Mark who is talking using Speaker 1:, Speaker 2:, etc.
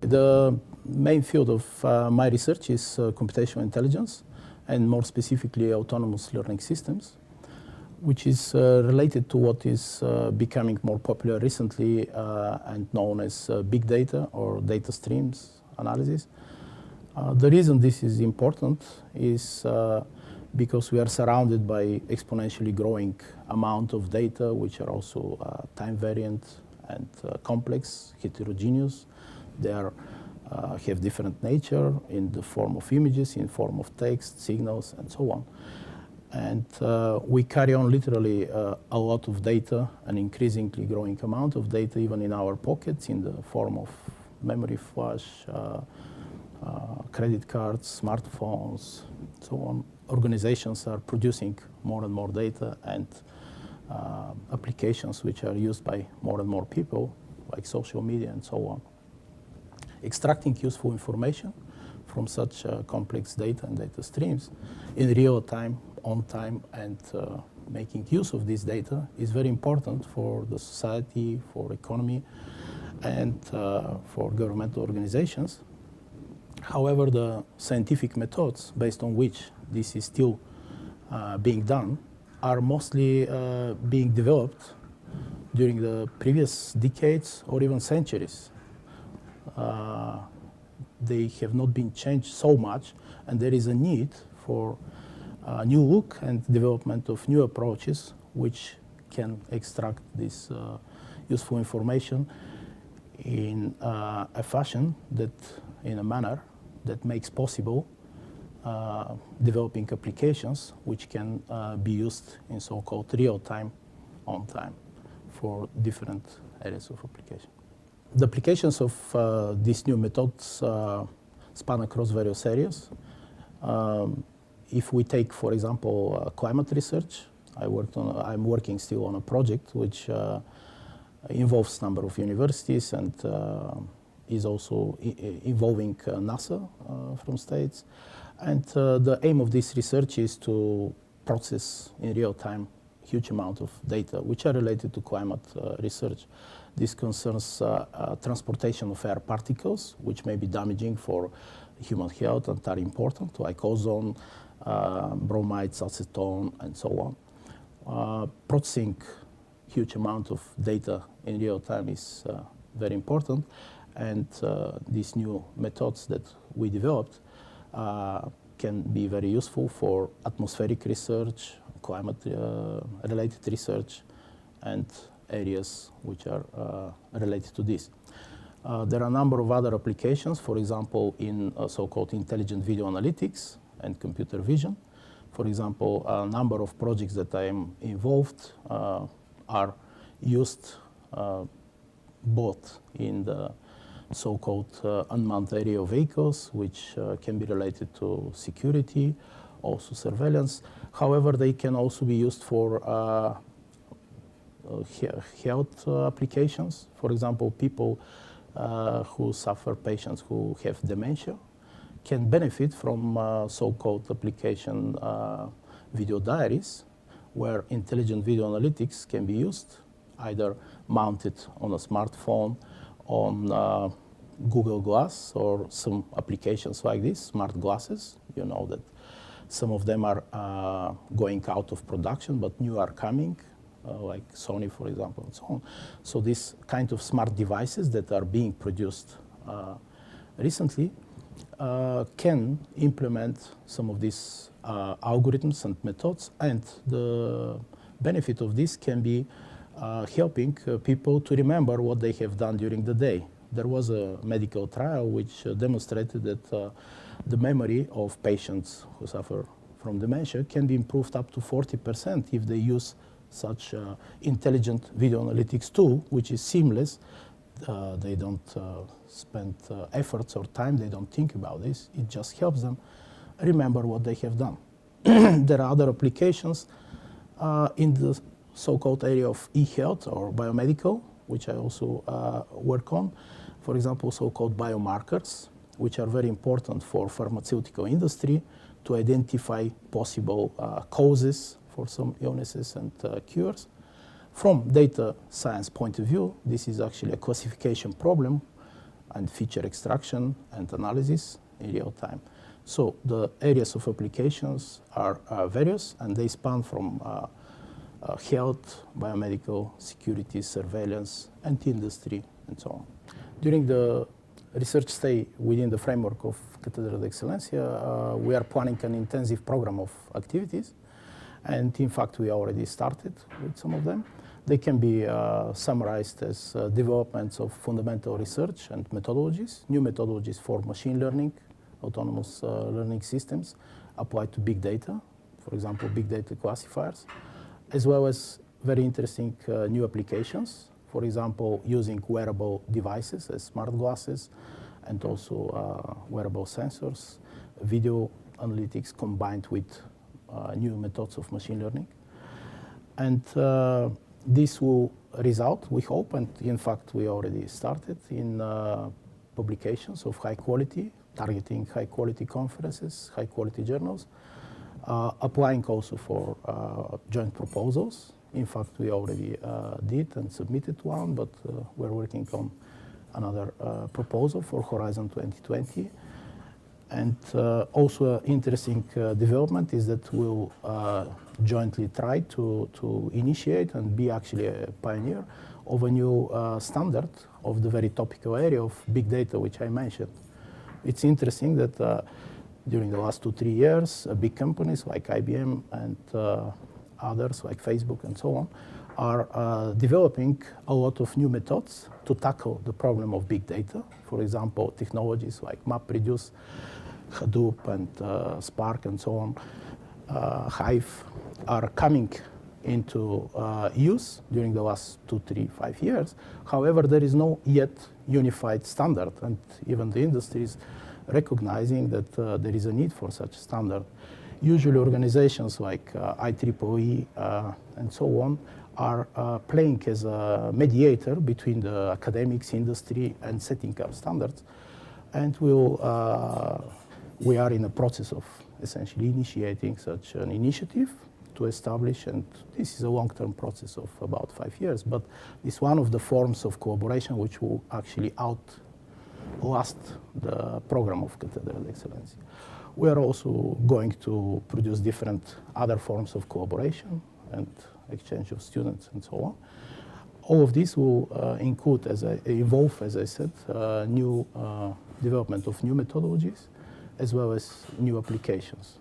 Speaker 1: The main field of my research is computational intelligence, and more specifically autonomous learning systems, which is related to what is becoming more popular recently and known as big data or data streams analysis. The reason this is important is because we are surrounded by exponentially growing amount of data, which are also time variant and complex, heterogeneous. They are have different nature in the form of images, in form of text, signals, and so on. And we carry on literally a lot of data, an increasingly growing amount of data, even in our pockets, in the form of memory flash, credit cards, smartphones, so on. Organizations are producing more and more data, and applications which are used by more and more people, like social media and so on. Extracting useful information from such complex data and data streams in real time, on time, and making use of this data is very important for the society, for economy, and for governmental organizations. However, the scientific methods based on which this is still being done are mostly being developed during the previous decades or even centuries. They have not been changed so much, and there is a need for a new look and development of new approaches which can extract this useful information in a fashion that, in a manner that makes possible developing applications which can be used in so-called real-time, on-time for different areas of application. The applications of these new methods span across various areas. If we take, for example, climate research, I'm working still on a project which involves a number of universities and is also involving NASA from States. And the aim of this research is to process in real time huge amount of data which are related to climate research. This concerns transportation of air particles, which may be damaging for human health and are important, like ozone, bromides, acetone, and so on. Processing huge amount of data in real time is very important, and these new methods that we developed can be very useful for atmospheric research, climate-related research, and areas which are related to this. There are a number of other applications, for example, in so-called intelligent video analytics and computer vision. For example, a number of projects that I am involved are used both in the so-called unmanned aerial vehicles, which can be related to security, also surveillance. However, they can also be used for health applications. For example, people who suffer, patients who have dementia, can benefit from so-called application video diaries, where intelligent video analytics can be used, either mounted on a smartphone, on Google Glass, or some applications like this, smart glasses. You know that some of them are going out of production, but new are coming, like Sony, for example, and so on. So these kind of smart devices that are being produced recently can implement some of these algorithms and methods, and the benefit of this can be helping people to remember what they have done during the day. There was a medical trial which demonstrated that the memory of patients who suffer from dementia can be improved up to 40% if they use such intelligent video analytics tool, which is seamless. They don't spend efforts or time, they don't think about this. It just helps them remember what they have done. There are other applications in the so-called area of e-health or biomedical, which I also work on. For example, so-called biomarkers, which are very important for pharmaceutical industry to identify possible causes for some illnesses and cures. From data science point of view, this is actually a classification problem and feature extraction and analysis in real time. So the areas of applications are various, and they span from health, biomedical, security, surveillance, and industry, and so on. During the research stay within the framework of Cátedra de Excelencia, we are planning an intensive program of activities, and in fact we already started with some of them. They can be summarized as developments of fundamental research and methodologies, new methodologies for machine learning, autonomous learning systems applied to big data, for example, big data classifiers, as well as very interesting new applications, for example, using wearable devices as smart glasses and also wearable sensors, video analytics combined with new methods of machine learning. And this will result, we hope, and in fact we already started, in publications of high quality, targeting high quality conferences, high quality journals, applying also for joint proposals. In fact, we already did and submitted one, but we're working on another proposal for Horizon 2020. And also an interesting development is that we'll jointly try to initiate and be actually a pioneer of a new standard of the very topical area of big data, which I mentioned. It's interesting that during the last 2-3 years, big companies like IBM and others like Facebook and so on are developing a lot of new methods to tackle the problem of big data. For example, technologies like MapReduce, Hadoop, and Spark, and so on, Hive, are coming into use during the last 2, 3, 5 years. However, there is no yet unified standard, and even the industry is recognizing that there is a need for such standard. Usually organizations like IEEE and so on are playing as a mediator between the academics, industry, and setting up standards. And we are in a process of essentially initiating such an initiative to establish, and this is a long-term process of about 5 years, but it's one of the forms of collaboration which will actually outlast the program of Cátedra de Excelencia. We are also going to produce different other forms of collaboration and exchange of students and so on. All of this will include, evolve, as I said, new development of new methodologies, as well as new applications.